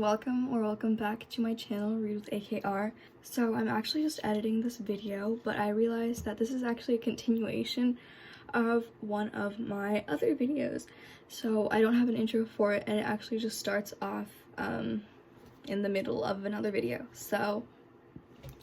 everyone, welcome back to my channel, Read with AKR. So I'm actually just editing this video, but I realized that this is actually a continuation of one of my other videos. So I don't have an intro for it, and it actually just starts off in the middle of another video. So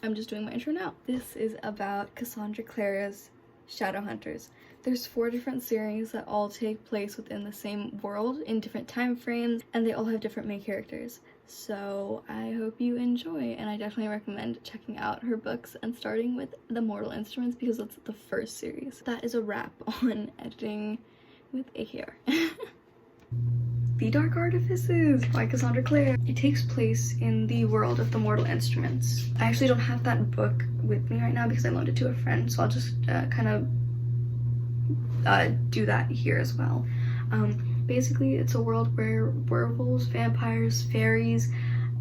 I'm just doing my intro now. This is about Cassandra Clare's Shadowhunters. There's 4 different series that all take place within the same world in different time frames, and they all have different main characters. So I hope you enjoy, and I definitely recommend checking out her books and starting with The Mortal Instruments because that's the first series. That is a wrap on editing with AKR. The Dark Artifices by Cassandra Clare. It takes place in the world of The Mortal Instruments. I actually don't have that book with me right now because I loaned it to a friend, so I'll just kind of do that here as well. Basically, it's a world where werewolves, vampires, fairies,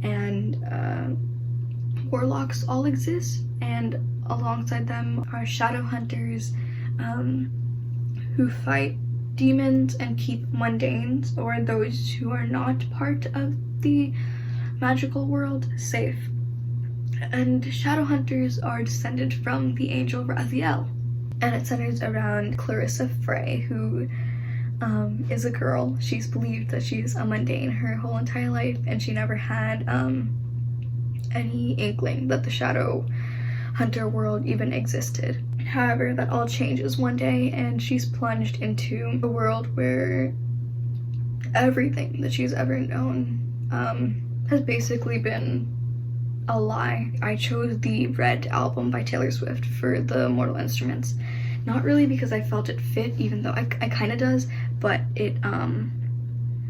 and warlocks all exist, and alongside them are Shadowhunters who fight demons and keep mundanes, or those who are not part of the magical world, safe. And Shadowhunters are descended from the angel Raziel. And it centers around Clarissa Frey, who is a girl. She's believed that she's a mundane her whole entire life, and she never had any inkling that the Shadow Hunter world even existed. However, that all changes one day, and she's plunged into a world where everything that she's ever known has basically been a lie. I chose the Red album by Taylor Swift for The Mortal Instruments. Not really because I felt it fit, even though I kind of does, but it,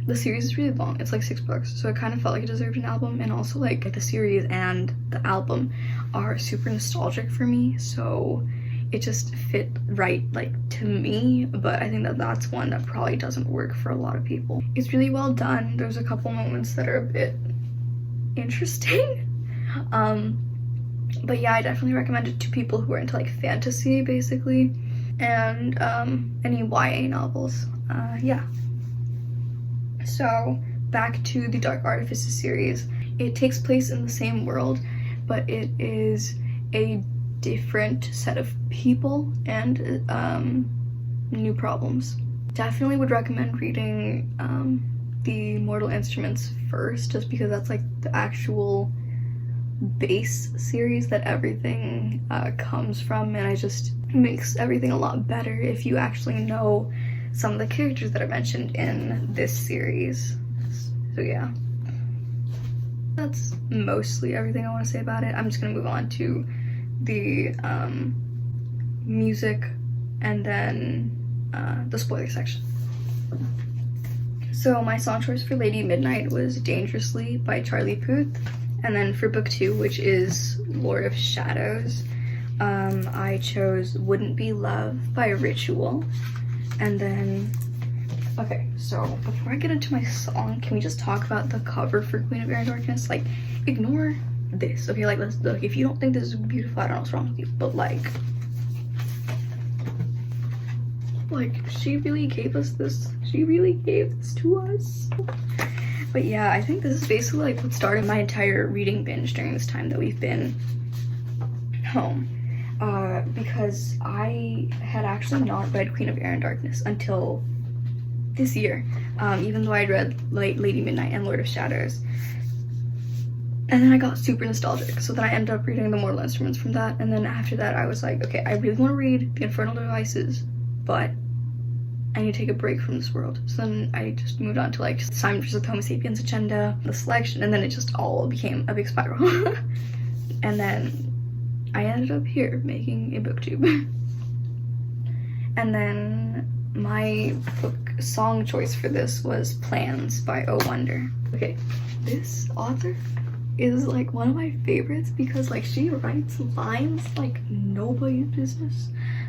the series is really long. It's like 6 books, so it kind of felt like it deserved an album, and also like the series and the album are super nostalgic for me, so it just fit right, like, to me, but I think that that's one that probably doesn't work for a lot of people. It's really well done. There's a couple moments that are a bit interesting. But yeah, I definitely recommend it to people who are into like fantasy basically, and any YA novels. Yeah. So back to the Dark Artifices series. It takes place in the same world, but it is a different set of people and new problems. Definitely would recommend reading the Mortal Instruments first, just because that's like the actual base series that everything comes from, and it just makes everything a lot better if you actually know some of the characters that are mentioned in this series. So yeah, that's mostly everything I want to say about it. I'm just gonna move on to the music and then the spoiler section. So my song choice for Lady Midnight was Dangerously by Charlie Puth. And then for book 2, which is Lord of Shadows, I chose Wouldn't Be Love by Ritual. And then, okay, so before I get into my song, can we just talk about the cover for Queen of Air and Darkness? Like, ignore this, okay? Like, let's look. If you don't think this is beautiful, I don't know what's wrong with you, but like, she really gave us this. She really gave this to us. But yeah, I think this is basically like what started my entire reading binge during this time that we've been home. Because I had actually not read Queen of Air and Darkness until this year, even though I'd read Lady Midnight and Lord of Shadows. And then I got super nostalgic, so then I ended up reading The Mortal Instruments from that, and then after that I was like, okay, I really want to read The Infernal Devices, but I need to take a break from this world. So then I just moved on to like Simon vs. Homo Sapiens Agenda, The Selection, and then it just all became a big spiral. And then I ended up here making a booktube. And then my book song choice for this was Plans by Oh Wonder. Okay, this author is like one of my favorites because like she writes lines like nobody's business.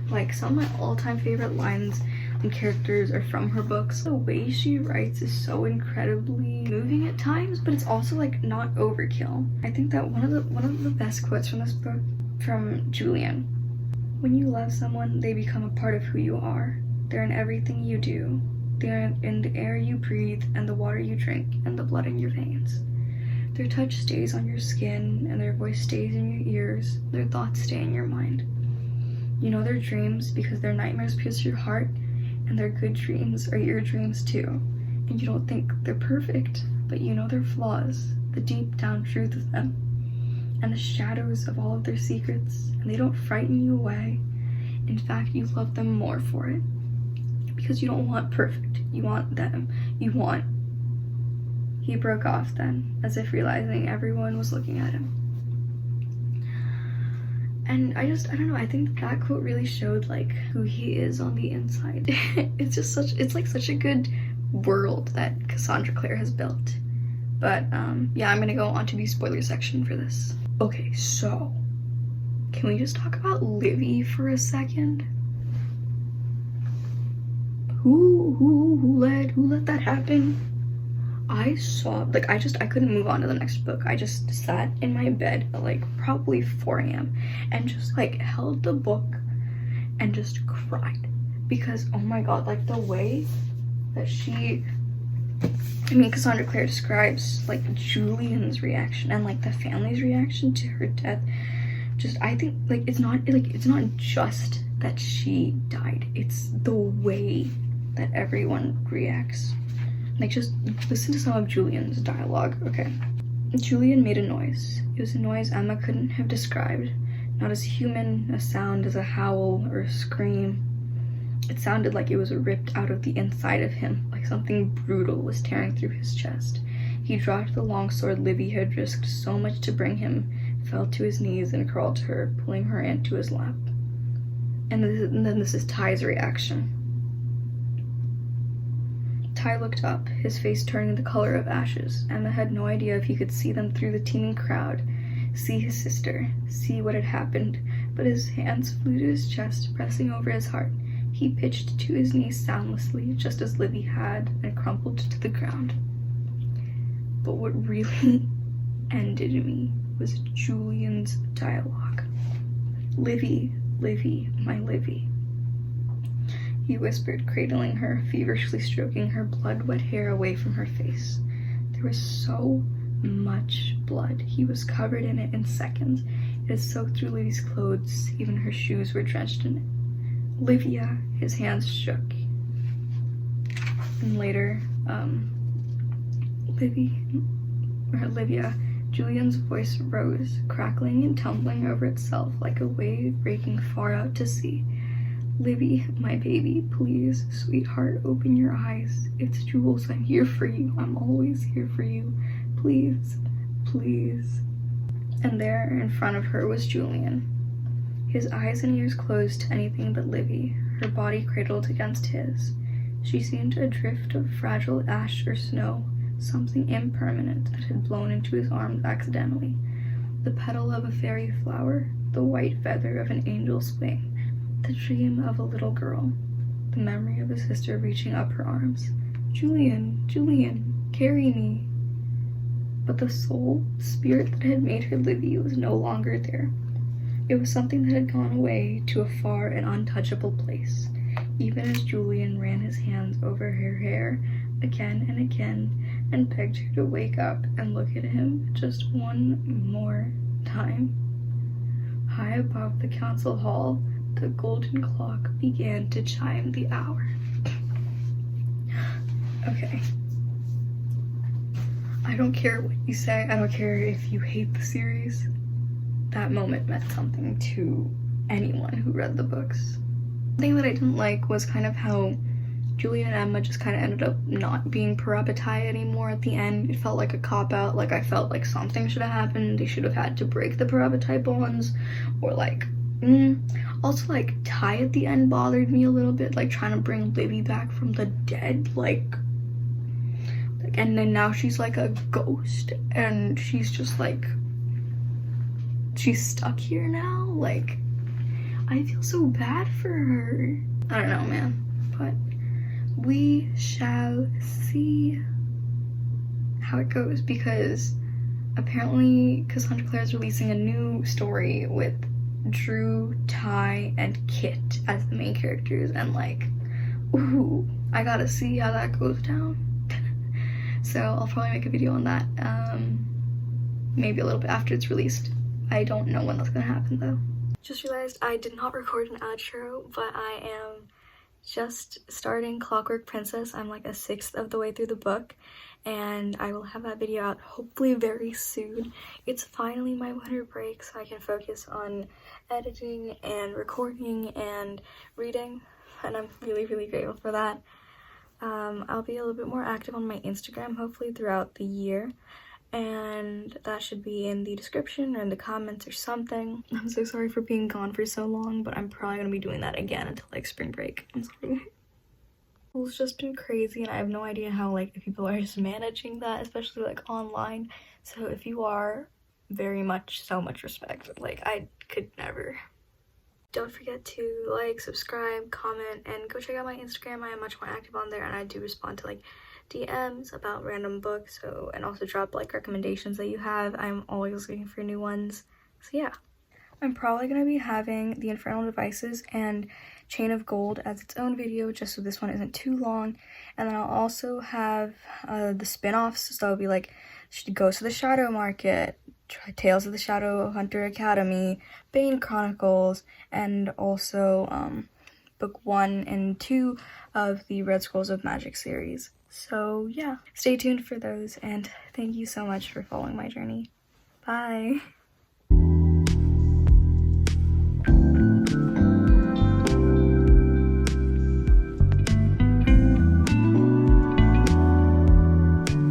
Like some of my all-time favorite lines and characters are from her books. The way she writes is so incredibly moving at times, but it's also like not overkill. I think that one of the best quotes from this book, from Julian: "When you love someone, they become a part of who you are. They're in everything you do. They're in the air you breathe and the water you drink and the blood in your veins." Their touch stays on your skin, and their voice stays in your ears. Their thoughts stay in your mind. You know their dreams because their nightmares pierce your heart, and their good dreams are your dreams too. And you don't think they're perfect, but you know their flaws, the deep down truth of them, and the shadows of all of their secrets, and they don't frighten you away. In fact, you love them more for it. Because you don't want perfect, you want them. He broke off then, as if realizing everyone was looking at him. And I don't know, I think that quote really showed like who he is on the inside. It's like such a good world that Cassandra Clare has built. But yeah, I'm gonna go on to the spoiler section for this. Okay, so can we just talk about Livy for a second? Who let that happen? I couldn't move on to the next book. I just sat in my bed at like probably 4 a.m. and just like held the book and just cried because oh my god, like the way that Cassandra Clare describes like Julian's reaction and like the family's reaction to her death. Just I think like it's not just that she died, it's the way that everyone reacts. Like, just listen to some of Julian's dialogue, okay? Julian made a noise. It was a noise Emma couldn't have described. Not as human a sound as a howl or a scream. It sounded like it was ripped out of the inside of him, like something brutal was tearing through his chest. He dropped the longsword Livy had risked so much to bring him, fell to his knees and crawled to her, pulling her into his lap. And then this is Ty's reaction. Ty looked up, his face turning the color of ashes. Emma had no idea if he could see them through the teeming crowd, see his sister, see what had happened, but his hands flew to his chest, pressing over his heart. He pitched to his knees soundlessly, just as Livy had, and crumpled to the ground. But what really ended me was Julian's dialogue. Livy, Livy, my Livy. He whispered, cradling her, feverishly stroking her blood-wet hair away from her face. There was so much blood. He was covered in it in seconds. It had soaked through Livy's clothes. Even her shoes were drenched in it. Livia, his hands shook. And later, Livia, Julian's voice rose, crackling and tumbling over itself like a wave breaking far out to sea. Livy, my baby, please, sweetheart, open your eyes. It's Jules, I'm here for you. I'm always here for you. Please, please. And there, in front of her, was Julian. His eyes and ears closed to anything but Livy, her body cradled against his. She seemed a drift of fragile ash or snow, something impermanent that had blown into his arms accidentally. The petal of a fairy flower, the white feather of an angel's wing. The dream of a little girl, the memory of a sister reaching up her arms. Julian, Julian, carry me. But the soul, the spirit that had made her Livy was no longer there. It was something that had gone away to a far and untouchable place, even as Julian ran his hands over her hair again and again and begged her to wake up and look at him just one more time. High above the council hall, the golden clock began to chime the hour. Okay. I don't care what you say. I don't care if you hate the series. That moment meant something to anyone who read the books. The thing that I didn't like was kind of how Julia and Emma just kind of ended up not being parabatai anymore at the end. It felt like a cop-out. Like, I felt like something should have happened. They should have had to break the parabatai bonds, or like, Also, like, Ty at the end bothered me a little bit, like, trying to bring Livy back from the dead, like, and then now she's, like, a ghost, and she's just, like, she's stuck here now, like, I feel so bad for her. I don't know, man, but we shall see how it goes, because apparently Cassandra Clare is releasing a new story with Drew, Ty, and Kit as the main characters, and like, ooh, I gotta see how that goes down. So I'll probably make a video on that. maybe a little bit after it's released. I don't know when that's gonna happen though. Just realized I did not record an outro, but I am just starting Clockwork Princess. I'm like a sixth of the way through the book, and I will have that video out hopefully very soon. It's finally my winter break, so I can focus on editing and recording and reading, and I'm really grateful for that. I'll be a little bit more active on my Instagram hopefully throughout the year, and that should be in the description or in the comments or something. I'm so sorry for being gone for so long, but I'm probably gonna be doing that again until like spring break. I'm sorry. School's just been crazy, and I have no idea how like people are just managing that, especially like online. So if you are, very much, so much respect. Like, I could never. Don't forget to like, subscribe, comment, and go check out my Instagram. I am much more active on there, and I do respond to like DMs about random books, so, and also drop like recommendations that you have. I'm always looking for new ones. So yeah, I'm probably gonna be having the Infernal Devices and Chain of Gold as its own video, just so this one isn't too long. And then I'll also have the spin-offs, so it'll be like Ghost of the Shadow Market, Tales of the Shadowhunter Academy, Bane Chronicles, and also book 1 and 2 of the Red Scrolls of Magic series. So yeah, stay tuned for those, and thank you so much for following my journey. Bye!